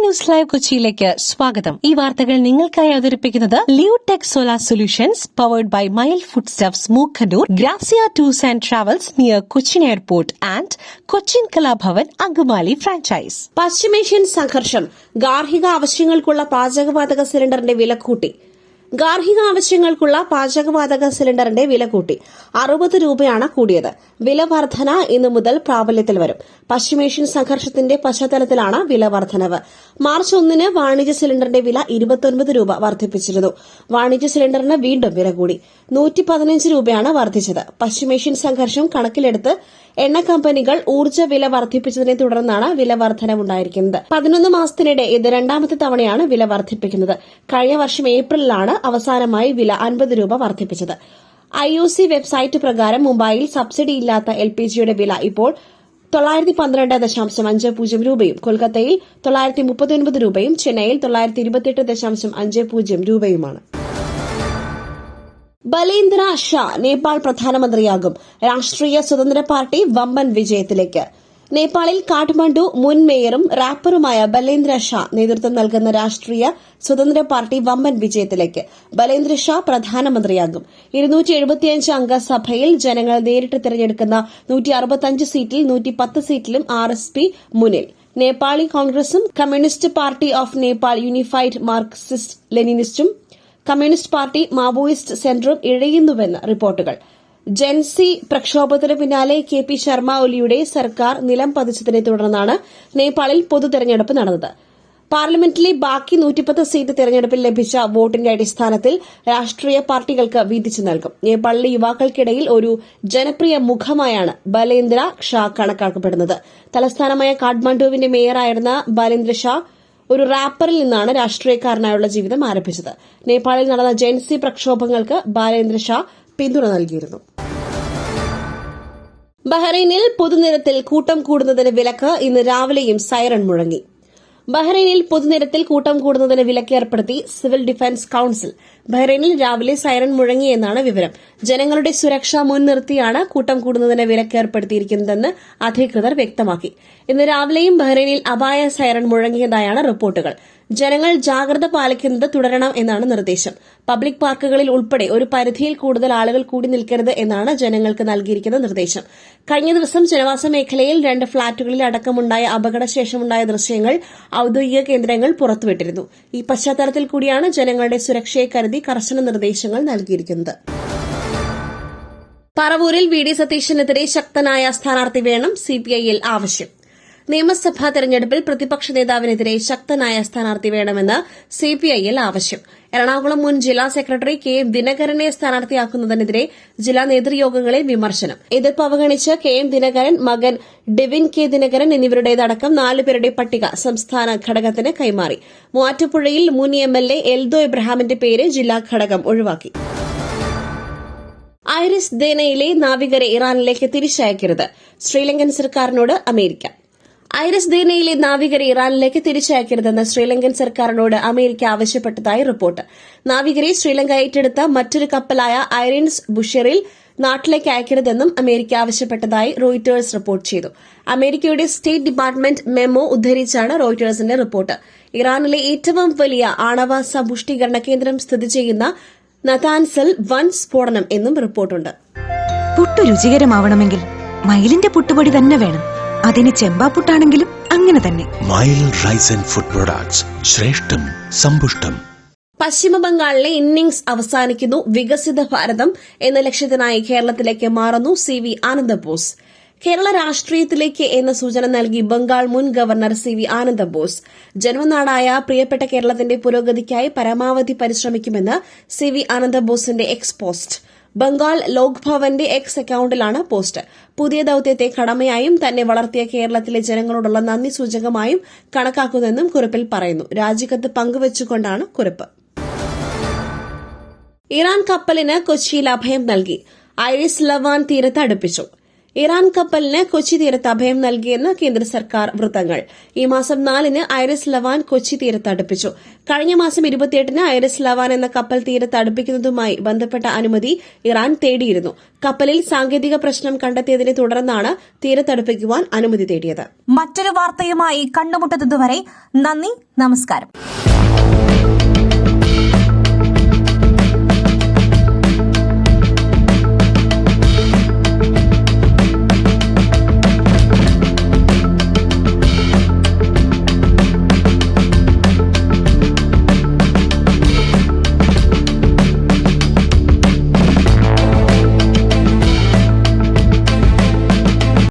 News live കൊച്ചിയിലേക്ക് സ്വാഗതം. ഈ വാർത്തകൾ നിങ്ങൾക്കായി അവതരിപ്പിക്കുന്നത് Leotech solar solutions powered by mile food stuffs Mookkannoor, Grazia tours and travels near Cochin airport and Cochin Kalabhavan Angamaly franchise. പശ്ചിമേഷ്യൻ സംഘർഷം, ഗാർഹിക ആവശ്യങ്ങൾക്കുള്ള പാചകവാതക സിലിണ്ടറിന്റെ വില കൂട്ടി. ഗാർഹിക ആവശ്യങ്ങൾക്കുള്ള പാചകവാതക സിലിണ്ടറിന്റെ വില കൂട്ടി. 60 രൂപയാണ് കൂടിയത്. വില വർധന ഇന്നു മുതൽ പ്രാബല്യത്തിൽ വരും. പശ്ചിമേഷ്യൻ സംഘർഷത്തിന്റെ പശ്ചാത്തലത്തിലാണ് വില വർധനവ്. മാർച്ച് 1-ന് വാണിജ്യ സിലിണ്ടറിന്റെ വില 29 രൂപ വർദ്ധിപ്പിച്ചിരുന്നു. വാണിജ്യ സിലിണ്ടറിന് വീണ്ടും വില കൂടി. 115 രൂപയാണ് വർദ്ധിച്ചത്. പശ്ചിമേഷ്യൻ സംഘർഷം കണക്കിലെടുത്ത് എണ്ണ കമ്പനികൾ ഊർജ്ജ വില വർദ്ധിപ്പിച്ചതിനെ തുടർന്നാണ് വില വർധനവുണ്ടായിരിക്കുന്നത്. 11 മാസത്തിനിടെ ഇത് രണ്ടാമത്തെ തവണയാണ് വില വർദ്ധിപ്പിക്കുന്നത്. കഴിഞ്ഞ വർഷം ഏപ്രിലിലാണ് അവസാനമായി വില 50 രൂപ വർദ്ധിപ്പിച്ചത്. IOC വെബ്സൈറ്റ് പ്രകാരം മുംബൈയിൽ സബ്സിഡിയില്ലാത്ത LPGയുടെ വില ഇപ്പോൾ 912.50 രൂപയും, കൊൽക്കത്തയിൽ 939 രൂപയും, ചെന്നൈയിൽ 928.50 രൂപയുമാണ്. ബലേന്ദ്ര ഷാ നേപ്പാൾ പ്രധാനമന്ത്രിയാകും. രാഷ്ട്രീയ സ്വതന്ത്ര പാർട്ടി വമ്പൻ വിജയത്തിലേക്ക്. നേപ്പാളിൽ കാഠ്മണ്ഡു മുൻ മേയറും റാപ്പറുമായ ബലേന്ദ്ര ഷാ നേതൃത്വം നൽകുന്ന രാഷ്ട്രീയ സ്വതന്ത്ര പാർട്ടി വമ്പൻ വിജയത്തിലേക്ക്. ബലേന്ദ്ര ഷാ പ്രധാനമന്ത്രിയാകും. 275 അംഗ സഭയിൽ ജനങ്ങൾ നേരിട്ട് തിരഞ്ഞെടുക്കുന്ന 165 സീറ്റിൽ 110 സീറ്റിലും RSP മുന്നിൽ. നേപ്പാളി കോൺഗ്രസും communist party of Nepal, unified Marxist ലെനിനിസ്റ്റും കമ്മ്യൂണിസ്റ്റ് പാർട്ടി, മാവോയിസ്റ്റ് സെന്ററും ഇഴയുന്നുവെന്ന് റിപ്പോർട്ടുകൾ. ജൻസി പ്രക്ഷോഭത്തിനു പിന്നാലെ KP ശർമ്മ ഒലിയുടെ സർക്കാർ നിലം പതിച്ചതിനെ തുടർന്നാണ് നേപ്പാളിൽ പൊതുതെരഞ്ഞെടുപ്പ് നടന്നത്. പാർലമെന്റിലെ ബാക്കി 110 സീറ്റ് തെരഞ്ഞെടുപ്പിൽ ലഭിച്ച വോട്ടിന്റെ അടിസ്ഥാനത്തിൽ രാഷ്ട്രീയ പാർട്ടികൾക്ക് വീതിച്ചു നൽകും. നേപ്പാളിലെ യുവാക്കൾക്കിടയിൽ ഒരു ജനപ്രിയ മുഖമായാണ് ബലേന്ദ്ര ഷാ കണക്കാക്കപ്പെടുന്നത്. തലസ്ഥാനമായ കാഠ്മണ്ഡുവിന്റെ മേയറായിരുന്ന ബലേന്ദ്ര ഷാ ഒരു റാപ്പറിൽ നിന്നാണ് രാഷ്ട്രീയക്കാരനായുള്ള ജീവിതം ആരംഭിച്ചത്. നേപ്പാളിൽ നടന്ന ജൻസി പ്രക്ഷോഭങ്ങൾക്ക് ബലേന്ദ്ര ഷാ പിന്തുണ നൽകിയിരുന്നു. ബഹ്റൈനിൽ പൊതുനിരത്തിൽ കൂട്ടം കൂടുന്നതിന് വിലക്ക്. ഇന്ന് രാവിലെയും സൈറൺ മുഴങ്ങി. ബഹ്റൈനിൽ പൊതുനിരത്തിൽ കൂട്ടം കൂടുന്നതിന് വിലക്ക് ഏർപ്പെടുത്തി സിവിൽ ഡിഫൻസ് കൌൺസിൽ. ബഹ്റൈനിൽ രാവിലെ സൈറൺ മുഴങ്ങിയെന്നാണ് വിവരം. ജനങ്ങളുടെ സുരക്ഷ മുൻനിർത്തിയാണ് കൂട്ടം കൂടുന്നതിന് വിലക്ക് ഏർപ്പെടുത്തിയിരിക്കുന്നതെന്ന് അധികൃതർ വ്യക്തമാക്കി. ഇന്ന് രാവിലെയും ബഹ്റൈനിൽ അപായ സൈറൺ മുഴങ്ങിയതായാണ് റിപ്പോർട്ടുകൾ. ജനങ്ങൾ ജാഗ്രത പാലിക്കുന്നത് തുടരണം എന്നാണ് നിർദ്ദേശം. പബ്ലിക് പാർക്കുകളിൽ ഉൾപ്പെടെ ഒരു പരിധിയിൽ കൂടുതൽ ആളുകൾ കൂടി നിൽക്കരുത് എന്നാണ് ജനങ്ങൾക്ക് നൽകിയിരിക്കുന്ന നിർദ്ദേശം. കഴിഞ്ഞ ദിവസം ജനവാസ മേഖലയിൽ 2 ഫ്ളാറ്റുകളിൽ അടക്കമുണ്ടായ അപകടശേഷമുണ്ടായ ദൃശ്യങ്ങൾ ഔദ്യോഗിക കേന്ദ്രങ്ങൾ പുറത്തുവിട്ടിരുന്നു. ഈ പശ്ചാത്തലത്തിൽ കൂടിയാണ് ജനങ്ങളുടെ സുരക്ഷയെ കരുതി കർശന നിർദ്ദേശങ്ങൾ നൽകിയിരിക്കുന്നത്. പറവൂരിൽ VD സതീശനെതിരെ ശക്തനായ സ്ഥാനാർത്ഥി വേണം. CPIയിൽ ആവശ്യം. നിയമസഭാ തെരഞ്ഞെടുപ്പിൽ പ്രതിപക്ഷ നേതാവിനെതിരെ ശക്തനായ സ്ഥാനാർത്ഥി വേണമെന്ന് CPIയിൽ ആവശ്യം. എറണാകുളം മുൻ ജില്ലാ സെക്രട്ടറി KM ദിനകരനെ സ്ഥാനാർത്ഥിയാക്കുന്നതിനെതിരെ ജില്ലാ നേതൃയോഗങ്ങളിൽ വിമർശനം. എതിർപ്പ് അവഗണിച്ച് KM ദിനകരൻ, മകൻ ഡെവിൻ K ദിനകരൻ എന്നിവരുടേതടക്കം 4 പേരുടെ പട്ടിക സംസ്ഥാന ഘടകത്തിന് കൈമാറി. മൂവാറ്റുപുഴയിൽ മുൻ MLA എൽദോ എബ്രഹാമിന്റെ പേര് ജില്ലാ ഘടകം ഒഴിവാക്കി. ഐറിസ് ദേനയിലെ നാവികരെ ഇറാനിലേക്ക് തിരിച്ചയക്കരുത്. ശ്രീലങ്കൻ സർക്കാരിനോട് അമേരിക്ക. ഐറിസ് ദേനയിലെ നാവികരെ ഇറാനിലേക്ക് തിരിച്ചയക്കരുതെന്ന് ശ്രീലങ്കൻ സർക്കാരിനോട് അമേരിക്ക ആവശ്യപ്പെട്ടതായി റിപ്പോർട്ട്. നാവികരെ ശ്രീലങ്ക ഏറ്റെടുത്ത മറ്റൊരു കപ്പലായ ഐറിൻസ് ബുഷറിൽ നാട്ടിലേക്ക് അയക്കരുതെന്നും അമേരിക്ക ആവശ്യപ്പെട്ടതായി റോയിട്ടേഴ്സ് റിപ്പോർട്ട് ചെയ്തു. അമേരിക്കയുടെ സ്റ്റേറ്റ് ഡിപ്പാർട്ട്മെന്റ് മെമ്മോ ഉദ്ധരിച്ചാണ് റോയിട്ടേഴ്സിന്റെ റിപ്പോർട്ട്. ഇറാനിലെ ഏറ്റവും വലിയ ആണവ സമ്പുഷ്ടീകരണ കേന്ദ്രം സ്ഥിതി ചെയ്യുന്ന നതാൻസിൽ വൻ സ്ഫോടനം എന്നും റിപ്പോർട്ടുണ്ട്. പുട്ടു രുചികരമാവണമെങ്കിൽ മയിലിന്റെ പുട്ടുപൊടി തന്നെ വേണം. അതിന് ചെമ്പാപ്പുട്ടാണെങ്കിലും അങ്ങനെ തന്നെ. Mile rice and food products, ശ്രേഷ്ഠം സമ്പുഷ്ടം. പശ്ചിമബംഗാളിലെ ഇന്നിംഗ്സ് അവസാനിക്കുന്നു. വികസിത ഭാരതം എന്ന ലക്ഷ്യത്തിനായി കേരളത്തിലേക്ക് മാറുന്നു CV ആനന്ദബോസ്. കേരള രാഷ്ട്രീയത്തിലേക്ക് എന്ന സൂചന നൽകി ബംഗാൾ മുൻ ഗവർണർ CV ആനന്ദബോസ്. ജന്മനാടായ പ്രിയപ്പെട്ട കേരളത്തിന്റെ പുരോഗതിക്കായി പരമാവധി പരിശ്രമിക്കുമെന്ന് CV ആനന്ദബോസിന്റെ എക്സ് പോസ്റ്റ്. ബംഗാൾ ലോക്ഭവന്റെ എക്സ് അക്കൌണ്ടിലാണ് പോസ്റ്റ്. പുതിയ ദൌത്യത്തെ കടമയായും തന്നെ വളർത്തിയ കേരളത്തിലെ ജനങ്ങളോടുള്ള നന്ദി സൂചകമായും കണക്കാക്കുന്നെന്നും കുറിപ്പിൽ പറയുന്നു. രാജിക്കത്ത് പങ്കുവച്ചുകൊണ്ടാണ് കുറിപ്പ്. ഇറാൻ കപ്പലിന് കൊച്ചിയിൽ അഭയം നൽകി. ഐറിസ് ലവാൻ തീരത്ത് അടുപ്പിച്ചു. ഇറാൻ കപ്പലിന് കൊച്ചി തീരത്ത് അഭയം നൽകിയെന്ന് കേന്ദ്ര സർക്കാർ വൃത്തങ്ങൾ. ഈ മാസം 4-ന് ഐറിസ് ലവാൻ കൊച്ചി തീരത്ത് അടുപ്പിച്ചു. കഴിഞ്ഞ മാസം 28-ന് ഐറിസ് ലവാൻ എന്ന കപ്പൽ തീരത്ത് അടുപ്പിക്കുന്നതുമായി ബന്ധപ്പെട്ട അനുമതി ഇറാൻ തേടിയിരുന്നു. കപ്പലിൽ സാങ്കേതിക പ്രശ്നം കണ്ടെത്തിയതിനെ തുടർന്നാണ് തീരത്തടുപ്പിക്കുവാൻ അനുമതി തേടിയത്. മറ്റൊരു വാർത്തയുമായി കണ്ടുമുട്ടുന്നതുവരെ നന്ദി, നമസ്കാരം.